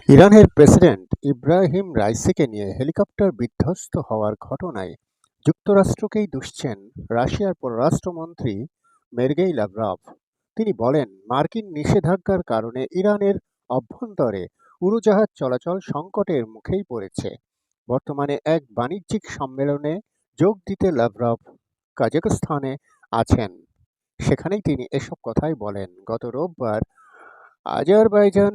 ইরানের প্রেসিডেন্ট ইব্রাহিম রাইসিকে নিয়ে হেলিকপ্টার বিধ্বস্ত হওয়ার ঘটনায় যুক্তরাষ্ট্রকেই দুষছেন রাশিয়ার পররাষ্ট্রমন্ত্রী সের্গেই লাভরভ। তিনি বলেন, মার্কিন নিষেধাজ্ঞার কারণে ইরানের অভ্যন্তরে উড়োজাহাজ চলাচল সংকটের মুখেই পড়েছে। বর্তমানে এক বাণিজ্যিক সম্মেলনে যোগ দিতে লাভরভ কাজাখস্তানে আছেন। সেখানেই তিনি এসব কথাই বলেন। গত রোববার আজারবাইজান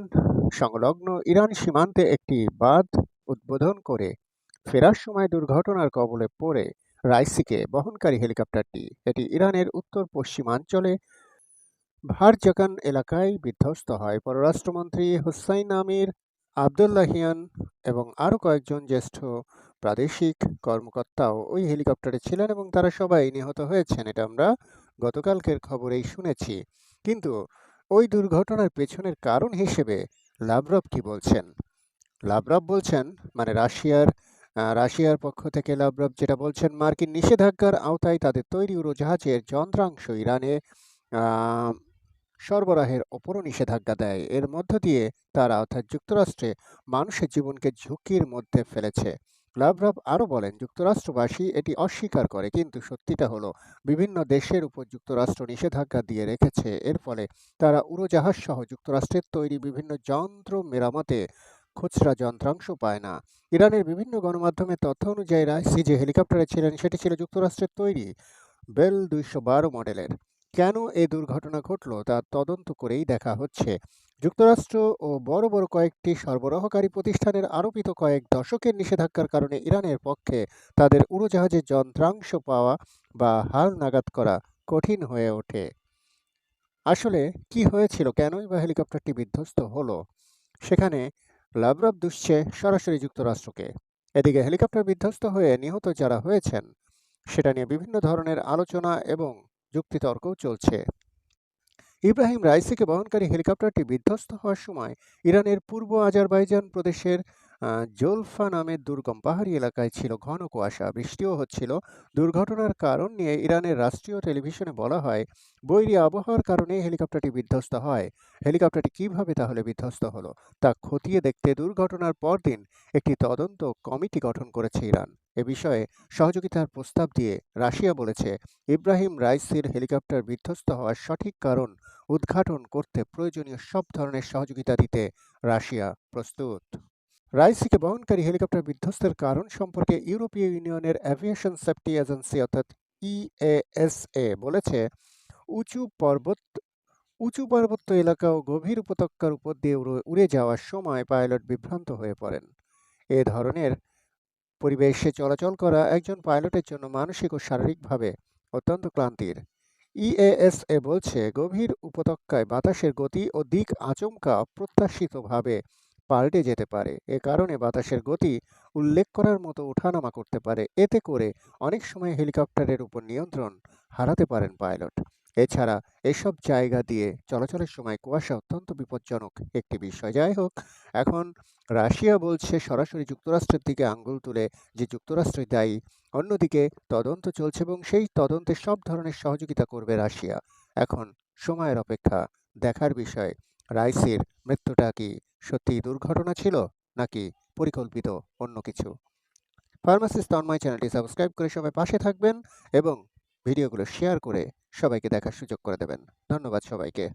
সংলগ্ন ইরান সীমান্তে একটি বাঁধ উদ্বোধন করে ফেরার সময় দুর্ঘটনার কবলে পড়ে রাইসিকে বহনকারী হেলিকপ্টারটি এটি ইরানের উত্তর পশ্চিমাঞ্চলে ভারজাকান এলাকায় বিধ্বস্ত হয়। পররাষ্ট্রমন্ত্রী হুসাইন আমির আবদুল্লাহিয়ান এবং আরও কয়েকজন জ্যেষ্ঠ প্রাদেশিক কর্মকর্তাও ওই হেলিকপ্টারে ছিলেন এবং তারা সবাই নিহত হয়েছেন। এটা আমরা গতকালকের খবরেই শুনেছি। কিন্তু ওই দুর্ঘটনার পেছনের কারণ হিসেবে লাভরভ কি বলছেন? লাভরভ বলছেন, মানে রাশিয়ার পক্ষ থেকে লাভরভ যেটা বলছেন, মার্কিন নিষেধাজ্ঞার আওতায় তাদের তৈরি উড়োজাহাজের যন্ত্রাংশ ইরানে আহ, সরবরাহের ওপরও নিষেধাজ্ঞা দেয়। এর মধ্য দিয়ে তারা অর্থাৎ যুক্তরাষ্ট্রে মানুষের জীবনকে ঝুঁকির মধ্যে ফেলেছে। লাভরভ আরও বলেন, যুক্তরাষ্ট্রবাসী এটি অস্বীকার করে, কিন্তু সত্যিটা হলো বিভিন্ন দেশের উপর যুক্তরাষ্ট্র নিষেধাজ্ঞা দিয়ে রেখেছে। এর ফলে তারা উড়োজাহাজ সহ যুক্তরাষ্ট্রের তৈরি বিভিন্ন যন্ত্র মেরামতে খুচরা যন্ত্রাংশ পায় না। ইরানের বিভিন্ন গণমাধ্যমের তথ্য অনুযায়ী রাইসি যে হেলিকপ্টারে ছিলেন সেটি ছিল যুক্তরাষ্ট্রের তৈরি বেল 212 মডেলের। কেন এ দুর্ঘটনা ঘটল তা তদন্ত করেই দেখা হচ্ছে। যুক্তরাষ্ট্র ও বড় বড় কয়েকটি সরবরাহকারী প্রতিষ্ঠানের আরোপিত কয়েক দশকের নিষেধাজ্ঞার কারণে ইরানের পক্ষে তাদের উড়োজাহাজের যন্ত্রাংশ পাওয়া বা হাল নাগাদ করা কঠিন হয়ে ওঠে। আসলে কি হয়েছিল, কেনই বা হেলিকপ্টারটি বিধ্বস্ত হলো, সেখানে লাভরভ দুষছে সরাসরি যুক্তরাষ্ট্রকে। এদিকে হেলিকপ্টার বিধ্বস্ত হয়ে নিহত যারা হয়েছেন সেটা নিয়ে বিভিন্ন ধরনের আলোচনা এবং যুক্তিতর্কও চলছে। ইব্রাহিম রাইসিকে বহনকারী হেলিকপ্টারটি বিধ্বস্ত হওয়ার সময় ইরানের পূর্ব আজারবাইজান প্রদেশের জোলফা নামের দুর্গম পাহাড়ি এলাকায় ছিল ঘন কুয়াশা, বৃষ্টিও হচ্ছিল। দুর্ঘটনার কারণ নিয়ে ইরানের রাষ্ট্রীয় টেলিভিশনে বলা হয়, বৈরী আবহাওয়ার কারণে হেলিকপ্টারটি বিধ্বস্ত হয়। হেলিকপ্টারটি কিভাবে তাহলে বিধ্বস্ত হলো তা খতিয়ে দেখতে দুর্ঘটনার পরদিন একটি তদন্ত কমিটি গঠন করেছে ইরান। এ বিষয়ে সহযোগিতার প্রস্তাব দিয়ে রাশিয়া বলেছে, ইব্রাহিম রাইসির হেলিকপ্টার বিধ্বস্ত হওয়ার সঠিক কারণ উদ্ঘাটন করতে প্রয়োজনীয় সব ধরনের সহযোগিতা দিতে রাশিয়া প্রস্তুত। রাইসিকে বহনকারী হেলিকপ্টার বিধ্বস্তের কারণ সম্পর্কে ইউরোপীয় ইউনিয়নের অ্যাভিয়েশন সেফটি এজেন্সি অর্থাৎ ইএএসএ বলেছে, উঁচু পর্বত উঁচু পার্বত্য এলাকা ও গভীর উপত্যকার উপর দিয়ে উড়ে যাওয়ার সময় পাইলট বিভ্রান্ত হয়ে পড়েন। এ ধরনের পরিবেশে চলাচল করা একজন পাইলটের জন্য মানসিক ও শারীরিকভাবে অত্যন্ত ক্লান্তির। ইএএসএ বলছে, গভীর উপত্যকায় বাতাসের গতি ও দিক আচমকা অপ্রত্যাশিতভাবে পাল্টে যেতে পারে। এ কারণে বাতাসের গতি উল্লেখ করার মতো ওঠানামা করতে পারে। এতে করে অনেক সময় হেলিকপ্টারের উপর নিয়ন্ত্রণ হারাতে পারেন পাইলট। এছাড়া এসব জায়গা দিয়ে চলাচলের সময় কুয়াশা অত্যন্ত বিপজ্জনক একটি বিষয়। যাই হোক, এখন রাশিয়া বলছে সরাসরি যুক্তরাষ্ট্রের দিকে আঙ্গুল তুলে যে যুক্তরাষ্ট্রই দায়ী। অন্যদিকে তদন্ত চলছে এবং সেই তদন্তে সব ধরনের সহযোগিতা করবে রাশিয়া। এখন সময়ের অপেক্ষা, দেখার বিষয় রাইসির মৃত্যুটা কি সত্যিই দুর্ঘটনা ছিল নাকি পরিকল্পিত অন্য কিছু। ফার্মাসিস্ট তন্ময় চ্যানেলটি সাবস্ক্রাইব করে সবাই পাশে থাকবেন এবং ভিডিওগুলো শেয়ার করে সবাইকে দেখার সুযোগ করে দেবেন। ধন্যবাদ সবাইকে।